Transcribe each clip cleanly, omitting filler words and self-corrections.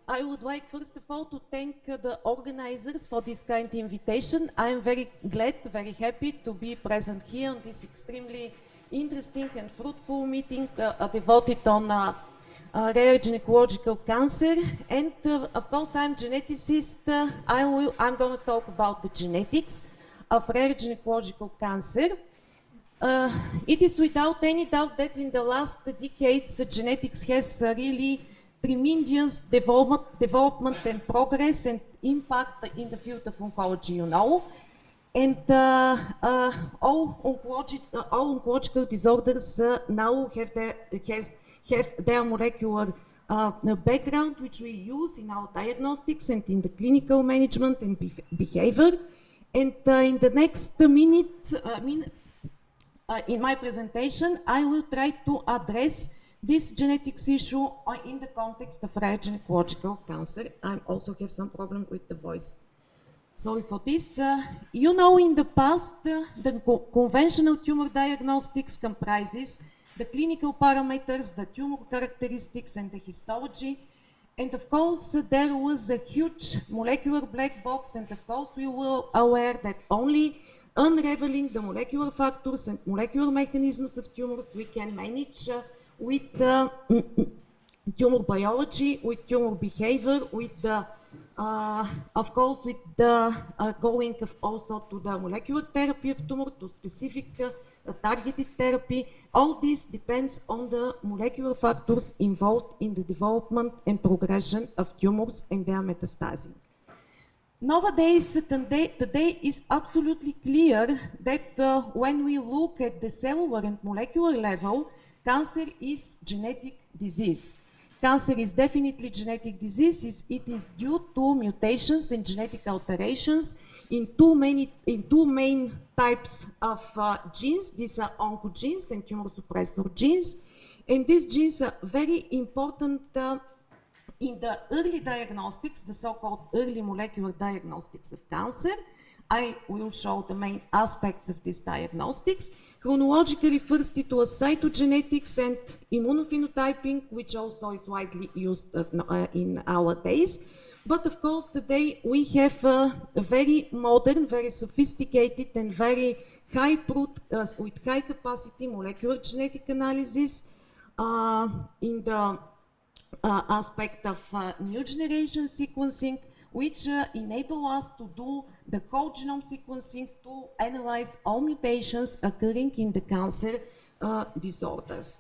I would like first of all to thank the organizers for this kind invitation. I am very glad, very happy to be present here on this extremely interesting and fruitful meeting devoted on rare gynecological cancer. And of course, I'm geneticist. I'm going to talk about the genetics of rare gynecological cancer. It is without any doubt that in the last decades, genetics has really tremendous development and progress and impact in the field of oncology, you know. And all oncological disorders now have their molecular background, which we use in our diagnostics and in the clinical management and behavior. And in the next minute, in my presentation, I will try to address this genetics issue in the context of rare gynecological cancer. I also have some problem with the voice. Sorry for this. You know, in the past, the conventional tumor diagnostics comprises the clinical parameters, the tumor characteristics, and the histology. And of course, there was a huge molecular black box, and of course, we were aware that only unraveling the molecular factors and molecular mechanisms of tumors we can manage with tumor biology, with tumor behavior, with the, of course, with the going also to the molecular therapy of tumor, to specific targeted therapy. All this depends on the molecular factors involved in the development and progression of tumors and their metastasis. Nowadays, today is absolutely clear that when we look at the cellular and molecular level, cancer is genetic disease. Cancer is definitely genetic disease. It is due to mutations and genetic alterations in two main types of genes. These are oncogenes and tumor suppressor genes. And these genes are very important in the early diagnostics, the so-called early molecular diagnostics of cancer. I will show the main aspects of these diagnostics. Chronologically, first it was cytogenetics and immunophenotyping, which also is widely used in our days. But of course, today we have a very modern, very sophisticated and very high with high capacity molecular genetic analysis in the aspect of new generation sequencing, which enable us to do the whole genome sequencing to analyze all mutations occurring in the cancer disorders.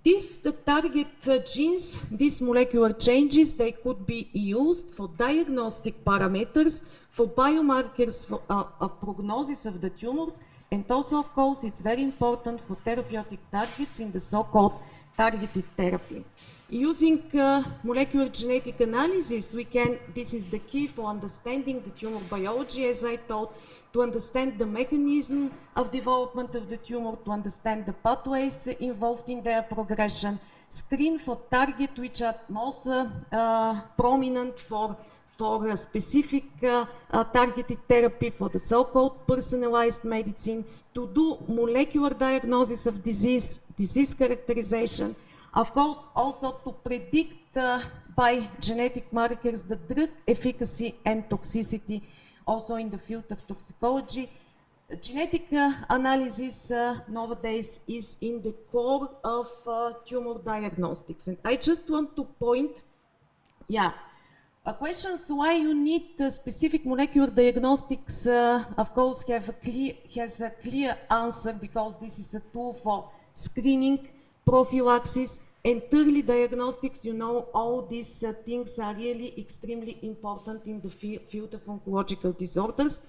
These target genes, these molecular changes, they could be used for diagnostic parameters, for biomarkers of prognosis of the tumors, and also, of course, it's very important for therapeutic targets in the so-called targeted therapy. Using molecular genetic analysis, this is the key for understanding the tumor biology, as I told, to understand the mechanism of development of the tumor, to understand the pathways involved in their progression, screen for targets which are most prominent for a specific targeted therapy, for the so-called personalized medicine, to do molecular diagnosis of disease characterization, of course, also to predict by genetic markers the drug efficacy and toxicity, also in the field of toxicology. Genetic analysis nowadays is in the core of tumor diagnostics. And I just want to point, questions why you need specific molecular diagnostics, of course, has a clear answer, because this is a tool for screening, prophylaxis, and early diagnostics. You know, all these things are really extremely important in the field of oncological disorders.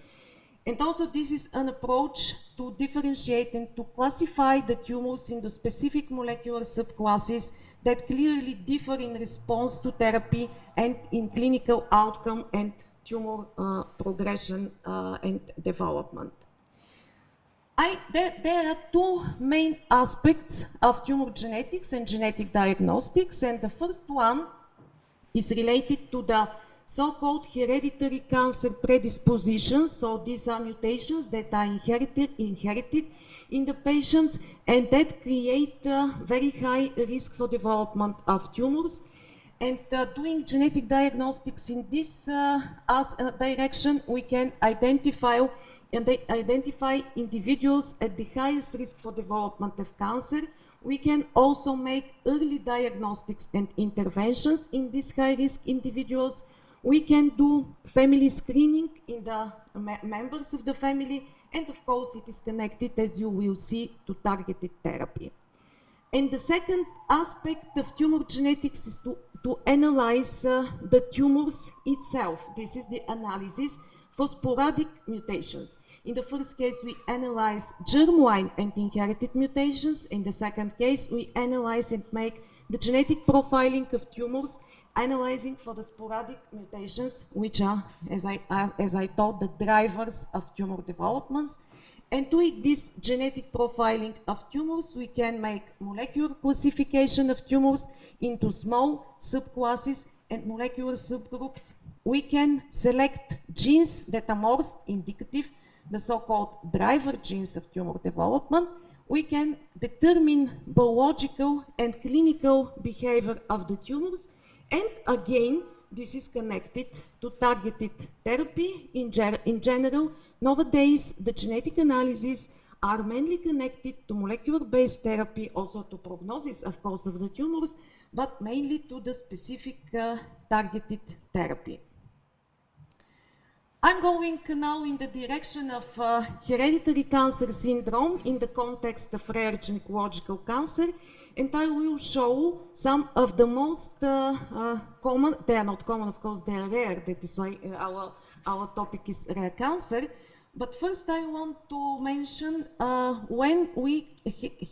And also, this is an approach to differentiate and to classify the tumors into specific molecular subclasses that clearly differ in response to therapy and in clinical outcome and tumor progression and development. There are two main aspects of tumor genetics and genetic diagnostics, and the first one is related to the so-called hereditary cancer predispositions. So these are mutations that are inherited in the patients and that create very high risk for development of tumors. And doing genetic diagnostics in this direction, we can identify individuals at the highest risk for development of cancer. We can also make early diagnostics and interventions in these high-risk individuals. We can do family screening in the members of the family, and of course it is connected, as you will see, to targeted therapy. And the second aspect of tumor genetics is to analyze the tumors itself. This is the analysis for sporadic mutations. In the first case, we analyze germline and inherited mutations. In the second case, we analyze and make the genetic profiling of tumors, analyzing for the sporadic mutations, which are, as I thought, the drivers of tumor developments. And doing this genetic profiling of tumors, we can make molecular classification of tumors into small subclasses and molecular subgroups. We can select genes that are most indicative, the so-called driver genes of tumor development. We can determine biological and clinical behavior of the tumors. And again, this is connected to targeted therapy in general. Nowadays, the genetic analyses are mainly connected to molecular-based therapy, also to prognosis, of course, of the tumors, but mainly to the specific targeted therapy. I'm going now in the direction of hereditary cancer syndrome in the context of rare gynecological cancer, and I will show some of the most common, they are not common, of course, they are rare, that is why our topic is rare cancer. But first I want to mention when we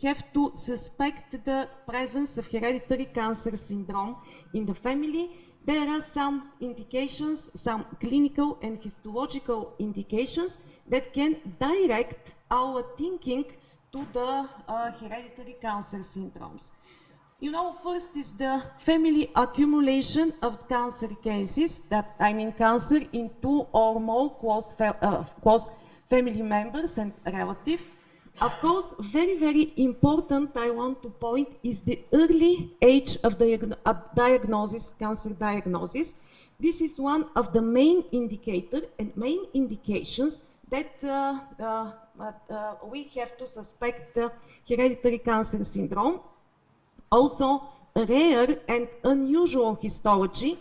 have to suspect the presence of hereditary cancer syndrome in the family, there are some indications, some clinical and histological indications that can direct our thinking to the hereditary cancer syndromes. You know, first is the family accumulation of cancer cases, that I mean cancer in two or more close family members and relatives. Of course, very, very important, I want to point, is the early age of diagnosis, cancer diagnosis. This is one of the main indicators and main indications that we have to suspect hereditary cancer syndrome. Also, a rare and unusual histology.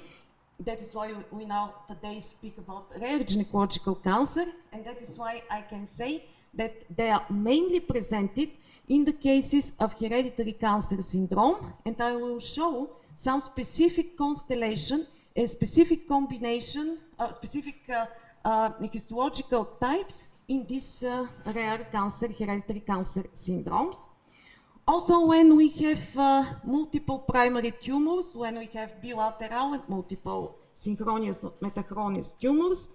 That is why we now today speak about rare gynecological cancer, and that is why I can say that they are mainly presented in the cases of hereditary cancer syndrome, and I will show some specific constellation and specific combination, specific histological types in these rare cancer, hereditary cancer syndromes. Also, when we have multiple primary tumors, when we have bilateral and multiple synchronous or metachronous tumors,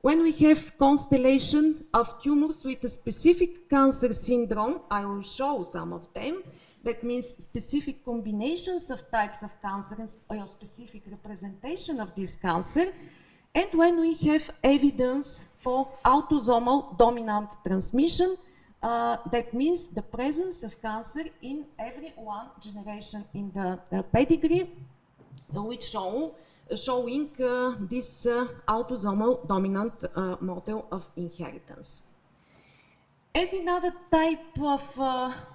when we have constellation of tumors with a specific cancer syndrome, I will show some of them. That means specific combinations of types of cancer and specific representation of this cancer. And when we have evidence for autosomal dominant transmission, that means the presence of cancer in every one generation in the pedigree, which showing this autosomal dominant model of inheritance. As in other type of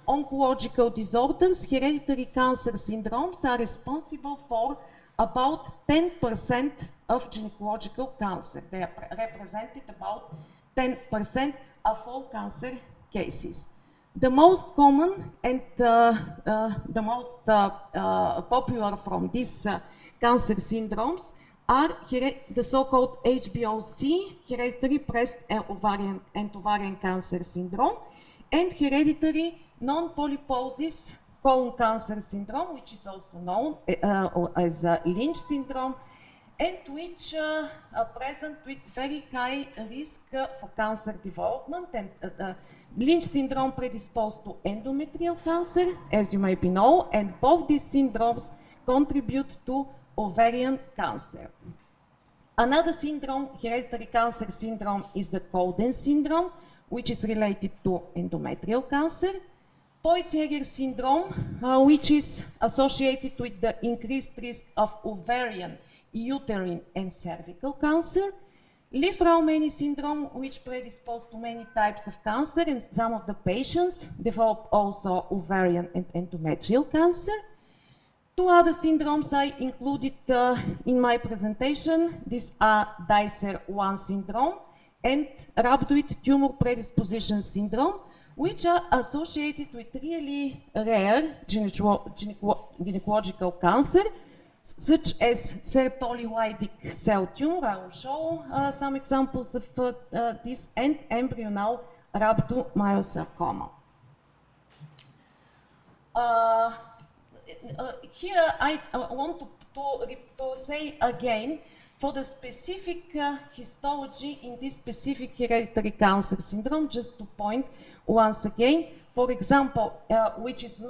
oncological disorders, hereditary cancer syndromes are responsible for about 10% of gynecological cancer. They are represented about 10% of all cancer cases. The most common and the most popular from these cancer syndromes are the so-called HBOC, hereditary breast and ovarian cancer syndrome, and hereditary non-polyposis colon cancer syndrome, which is also known as Lynch syndrome, and which are present with very high risk for cancer development. And Lynch syndrome predisposed to endometrial cancer, as you maybe know, and both these syndromes contribute to ovarian cancer. Another syndrome, hereditary cancer syndrome, is the Cowden syndrome, which is related to endometrial cancer. Poids-Jäger syndrome, which is associated with the increased risk of ovarian, uterine, and cervical cancer. Lief-Raumeni syndrome, which predisposes to many types of cancer, and some of the patients develop also ovarian and endometrial cancer. Two other syndromes I included in my presentation. These are Dicer-1 syndrome and rhabdoid tumor predisposition syndrome, which are associated with really rare gynecological cancer, such as Sertoli-Weidig cell tumor. I will show some examples of this, and embryonal rhabdomyosarcoma. Here I want to say again, for the specific histology in this specific hereditary cancer syndrome, just to point once again, for example, which is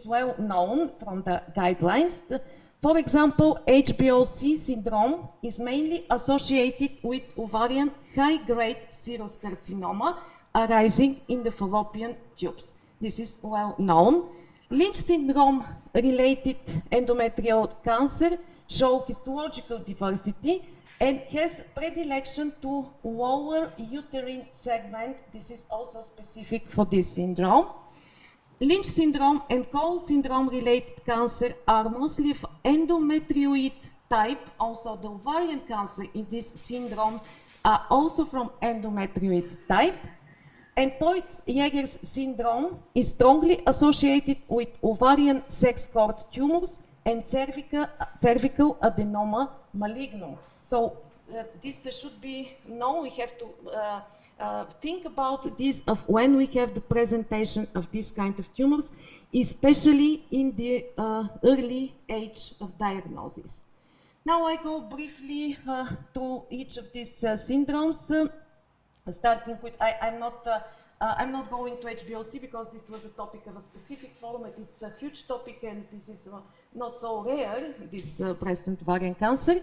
well known from the guidelines. For example, HBOC syndrome is mainly associated with ovarian high-grade serous carcinoma arising in the fallopian tubes. This is well known. Lynch syndrome-related endometrial cancer show histological diversity and has predilection to lower uterine segment. This is also specific for this syndrome. Lynch syndrome and Cole syndrome-related cancer are mostly of endometrioid type. Also, the ovarian cancer in this syndrome are also from endometrioid type. And Poids-Jäger's syndrome is strongly associated with ovarian sex cord tumors and cervical adenoma malignum. So this should be known. We have to think about this of when we have the presentation of this kind of tumors, especially in the early age of diagnosis. Now I go briefly through each of these syndromes, starting with, I'm not going to HBOC because this was a topic of a specific forum, and it's a huge topic, and this is not so rare, this breast and ovarian cancer.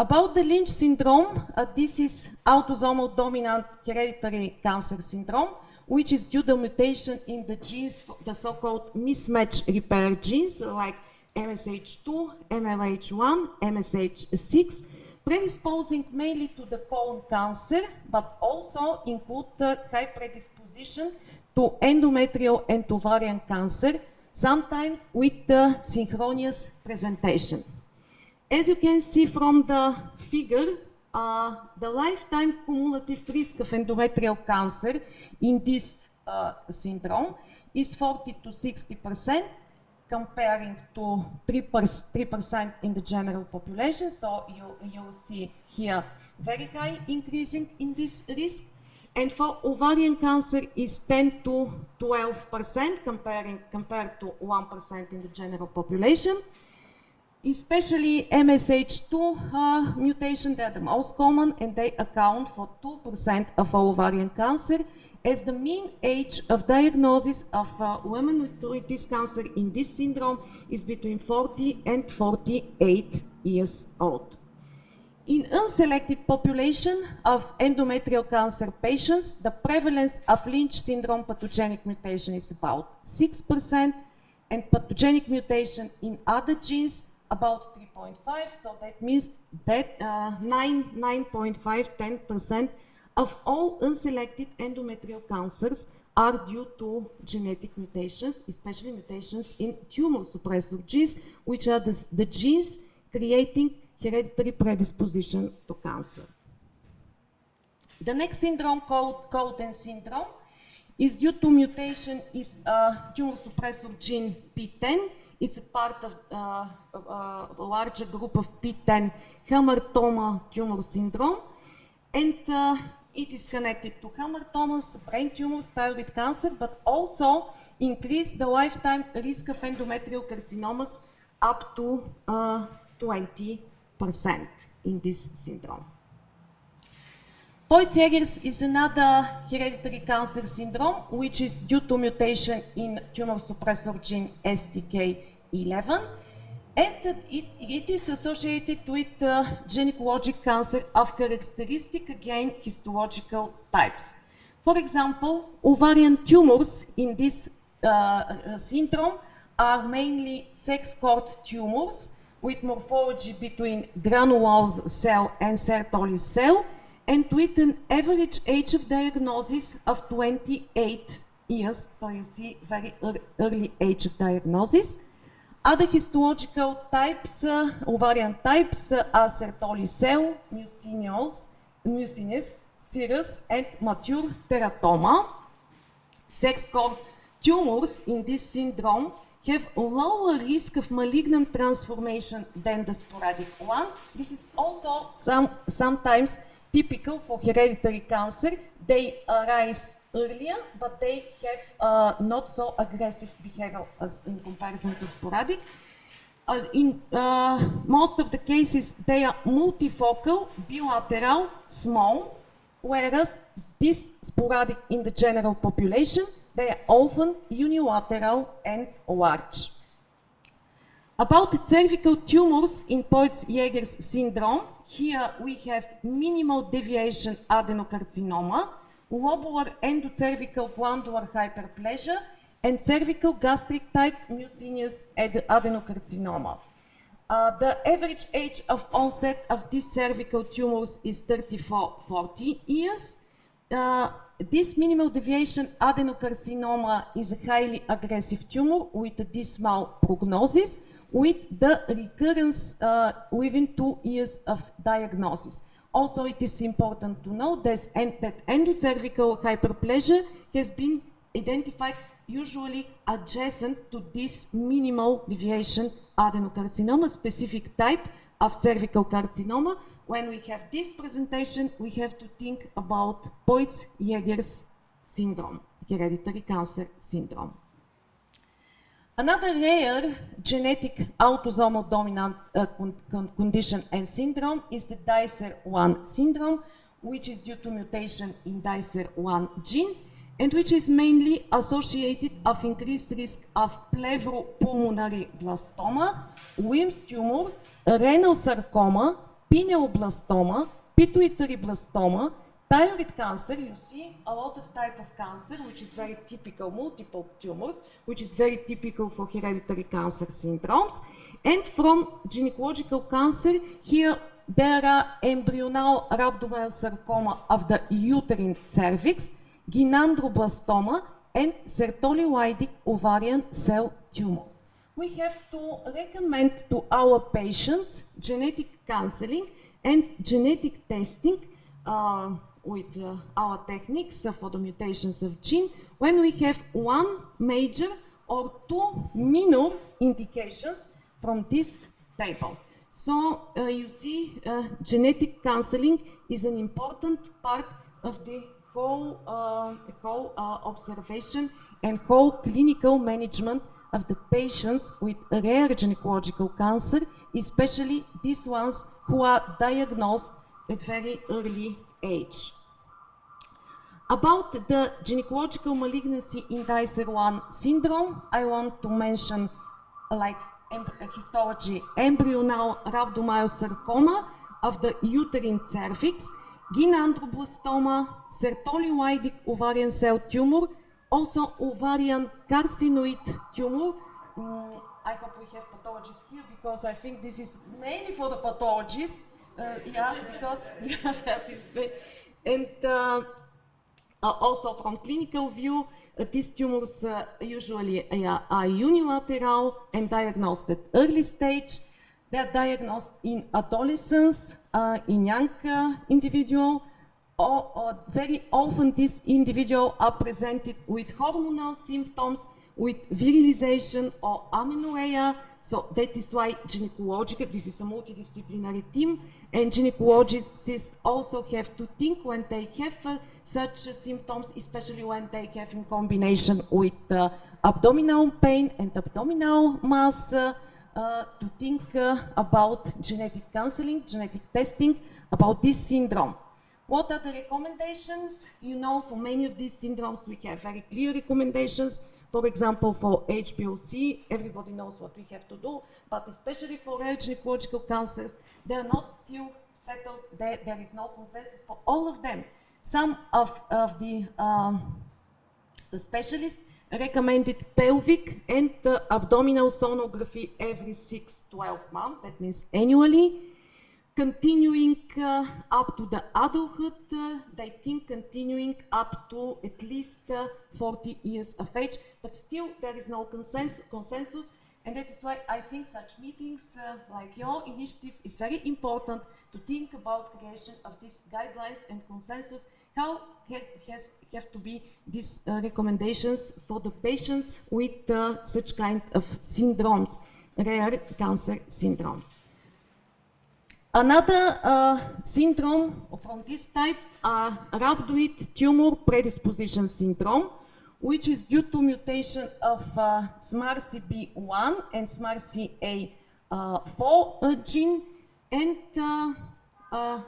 About the Lynch syndrome, this is autosomal dominant hereditary cancer syndrome, which is due to mutation in the genes, the so-called mismatch repair genes, like MSH2, MLH1, MSH6, predisposing mainly to the colon cancer, but also include the high predisposition to endometrial and ovarian cancer, sometimes with the synchronous presentation. As you can see from the figure, the lifetime cumulative risk of endometrial cancer in this syndrome is 40 to 60%, comparing to 3% in the general population. So you see here very high increasing in this risk. And for ovarian cancer is 10 to 12% compared to 1% in the general population. Especially MSH2 mutation, they are the most common, and they account for 2% of ovarian cancer, as the mean age of diagnosis of women with this cancer in this syndrome is between 40 and 48 years old. In unselected population of endometrial cancer patients, the prevalence of Lynch syndrome pathogenic mutation is about 6%, and pathogenic mutation in other genes about 3.5, so that means that 9.5, 10% of all unselected endometrial cancers are due to genetic mutations, especially mutations in tumor suppressor genes, which are the genes creating hereditary predisposition to cancer. The next syndrome, called Cowden syndrome, is due to mutation in tumor suppressor gene P10. It's a part of a larger group of P10 hamartoma tumor syndrome, and it is connected to hamartomas, brain tumors, thyroid cancer, but also increase the lifetime risk of endometrial carcinomas up to 20% in this syndrome. Poids-Jäger's is another hereditary cancer syndrome, which is due to mutation in tumor suppressor gene STK11, and it is associated with gynecological cancer of characteristic, again, histological types. For example, ovarian tumors in this syndrome are mainly sex-cord tumors with morphology between granulose cell and Sertoli cell, and with an average age of diagnosis of 28 years, so you see very early age of diagnosis. Other histological types, ovarian types, are Sertoli cell, mucinous, serous, and mature teratoma. Sex-cord tumors in this syndrome have lower risk of malignant transformation than the sporadic one. This is also sometimes typical for hereditary cancer. They arise earlier, but they have not so aggressive behavior as in comparison to sporadic. In most of the cases, they are multifocal, bilateral, small, whereas this sporadic in the general population, they are often unilateral and large. About the cervical tumors in Poitz-Jeghers syndrome, here we have minimal deviation adenocarcinoma, lobular endocervical glandular hyperplasia, and cervical gastric type mucinous adenocarcinoma. The average age of onset of these cervical tumors is 34-40 years. This minimal deviation adenocarcinoma is a highly aggressive tumor with a dismal prognosis, with the recurrence within 2 years of diagnosis. Also, it is important to note that endocervical hyperplasia has been identified usually adjacent to this minimal deviation adenocarcinoma, specific type of cervical carcinoma. When we have this presentation, we have to think about Poitz-Jeghers syndrome, hereditary cancer syndrome. Another rare genetic autosomal dominant condition and syndrome is the Dicer-1 syndrome, which is due to mutation in Dicer-1 gene, and which is mainly associated of increased risk of pleuropulmonary blastoma, Wilms tumor, renal sarcoma, pineoblastoma, pituitary blastoma, thyroid cancer. You see a lot of type of cancer, which is very typical, multiple tumors, which is very typical for hereditary cancer syndromes. And from gynecological cancer, here there are embryonal rhabdomyosarcoma of the uterine cervix, gynandroblastoma, and sertoli-Leydig ovarian cell tumors. We have to recommend to our patients genetic counseling and genetic testing with our techniques for the mutations of gene when we have one major or two minor indications from this table. So you see, genetic counseling is an important part of the whole observation and whole clinical management of the patients with rare gynecological cancer, especially these ones who are diagnosed at very early age. About the gynecological malignancy in Dicer-1 syndrome, I want to mention like histology, embryonal rhabdomyosarcoma of the uterine cervix, gynandroblastoma, sertoli-Leydig ovarian cell tumor, also ovarian carcinoid tumor. I hope we have pathologists here because I think this is mainly for the pathologists. Because that is very, and also from clinical view, these tumors usually are unilateral and diagnosed at early stage. They are diagnosed in adolescence, in young individual, or very often these individuals are presented with hormonal symptoms, with virilization or amenorrhea. So that is why gynecological, this is a multidisciplinary team, and gynecologists also have to think when they have such symptoms, especially when they have in combination with abdominal pain and abdominal mass, to think about genetic counseling, genetic testing, about this syndrome. What are the recommendations? You know, for many of these syndromes, we have very clear recommendations. For example, for HBOC, everybody knows what we have to do, but especially for rare gynecological cancers, they are not still settled. There is no consensus for all of them. Some of the specialists recommended pelvic and abdominal sonography every 6-12 months, that means annually. Continuing up to the adulthood, they think continuing up to at least 40 years of age, but still there is no consensus, and that is why I think such meetings like your initiative is very important to think about creation of these guidelines and consensus, how have to be these recommendations for the patients with such kind of syndromes, rare cancer syndromes. Another syndrome from this type, rhabdoid tumor predisposition syndrome, which is due to mutation of SMARCB1 and SMARCA4 gene, and the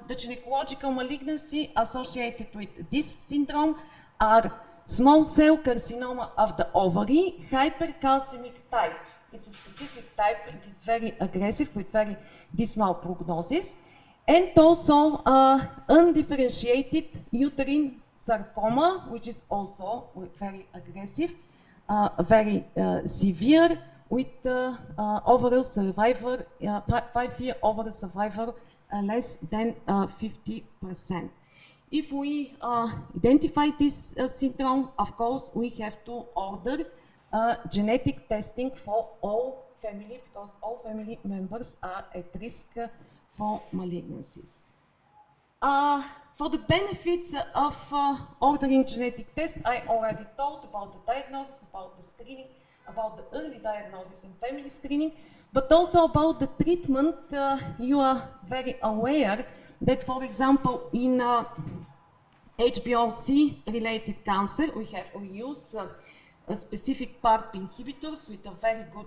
gynecological malignancy associated with this syndrome are small cell carcinoma of the ovary, hypercalcemic type. It's a specific type, it is very aggressive with very dismal prognosis, and also undifferentiated uterine sarcoma, which is also very aggressive, very severe, with overall survival, 5-year overall survival less than 50%. If we identify this syndrome, of course, we have to order genetic testing for all family, because all family members are at risk for malignancies. For the benefits of ordering genetic tests, I already talked about the diagnosis, about the screening, about the early diagnosis and family screening, but also about the treatment. You are very aware that, for example, in HBOC-related cancer, we use specific PARP inhibitors with a very good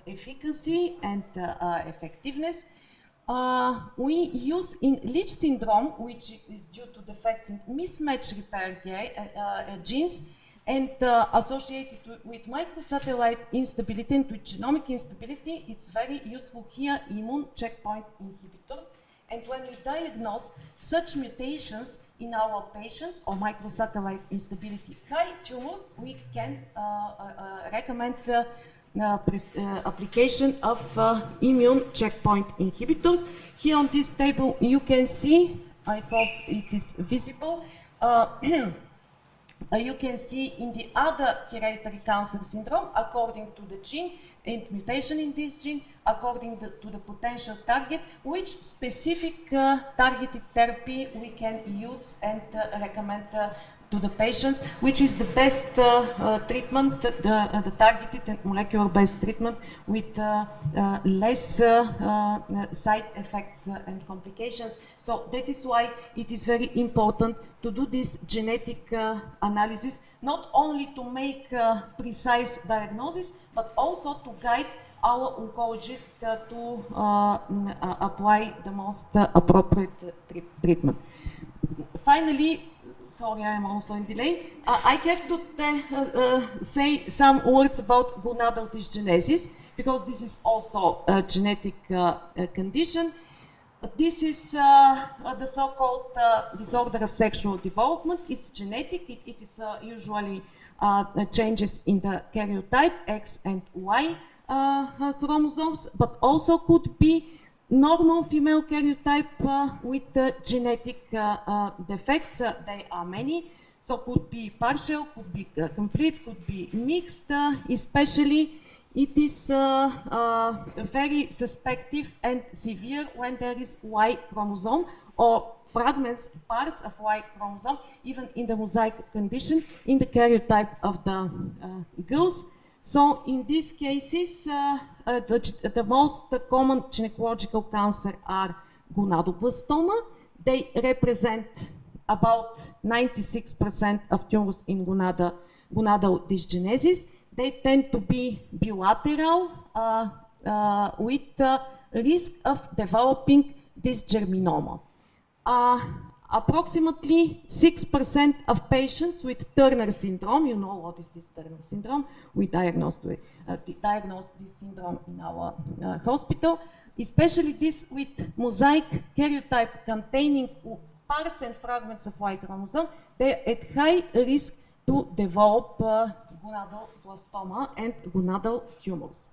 efficacy and effectiveness. We use in Leach syndrome, which is due to defects in mismatch repair genes and associated with microsatellite instability and with genomic instability, it's very useful here, immune checkpoint inhibitors. And when we diagnose such mutations in our patients or microsatellite instability high tumors, we can recommend application of immune checkpoint inhibitors. Here on this table you can see, I hope it is visible, you can see in the other hereditary cancer syndrome, according to the gene and mutation in this gene, according to the potential target, which specific targeted therapy we can use and recommend to the patients, which is the best treatment, the targeted and molecular-based treatment with less side effects and complications. So that is why it is very important to do this genetic analysis, not only to make precise diagnosis, but also to guide our oncologist to apply the most appropriate treatment. Finally, sorry, I am also in delay. I have to say some words about gonadal dysgenesis, because this is also a genetic condition. This is the so-called disorder of sexual development. It's genetic. It is usually changes in the karyotype X and Y chromosomes, but also could be normal female karyotype with genetic defects. There are many, so could be partial, could be complete, could be mixed. Especially it is very suspective and severe when there is Y chromosome or fragments, parts of Y chromosome, even in the mosaic condition in the karyotype of the girls. So in these cases, the most common gynecological cancer are gonadoblastoma. They represent about 96% of tumors in gonadal dysgenesis. They tend to be bilateral with risk of developing dysgerminoma. Approximately 6% of patients with Turner syndrome, you know what is this Turner syndrome, we diagnosed this syndrome in our hospital, especially this with mosaic karyotype containing parts and fragments of Y chromosome, they're at high risk to develop gonadal and gonadal tumors.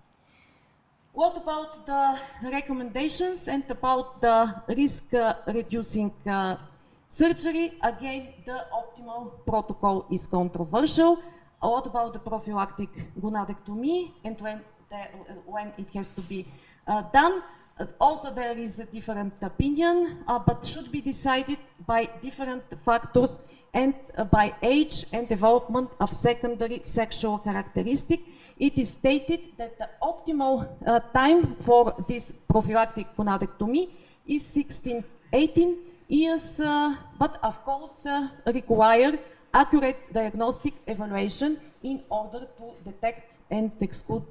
What about the recommendations and about the risk-reducing surgery? Again, the optimal protocol is controversial. What about the prophylactic gonadectomy and when it has to be done? Also, there is a different opinion, but should be decided by different factors and by age and development of secondary sexual characteristic. It is stated that the optimal time for this prophylactic gonadectomy is 16-18 years, but of course require accurate diagnostic evaluation in order to detect and exclude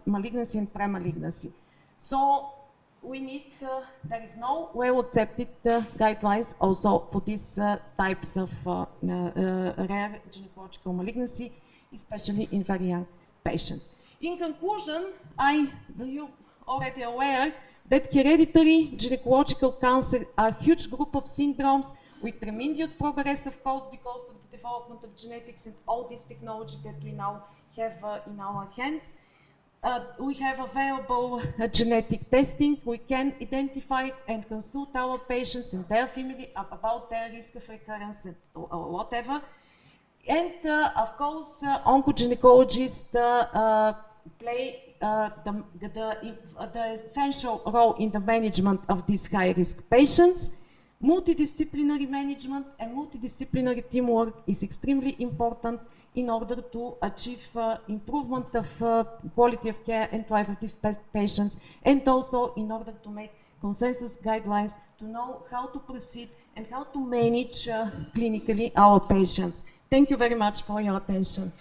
malignancy and premalignancy. So we need, there is no well-accepted guidelines also for these types of rare gynecological malignancy, especially in very young patients. In conclusion, you already aware that hereditary gynecological cancer are a huge group of syndromes with tremendous progress, of course, because of the development of genetics and all this technology that we now have in our hands. We have available genetic testing. We can identify and consult our patients and their family about their risk of recurrence and, or whatever. And of course, oncogynecologists play the essential role in the management of these high-risk patients. Multidisciplinary management and multidisciplinary teamwork is extremely important in order to achieve improvement of quality of care and life of these patients, and also in order to make consensus guidelines to know how to proceed and how to manage clinically our patients. Thank you very much for your attention.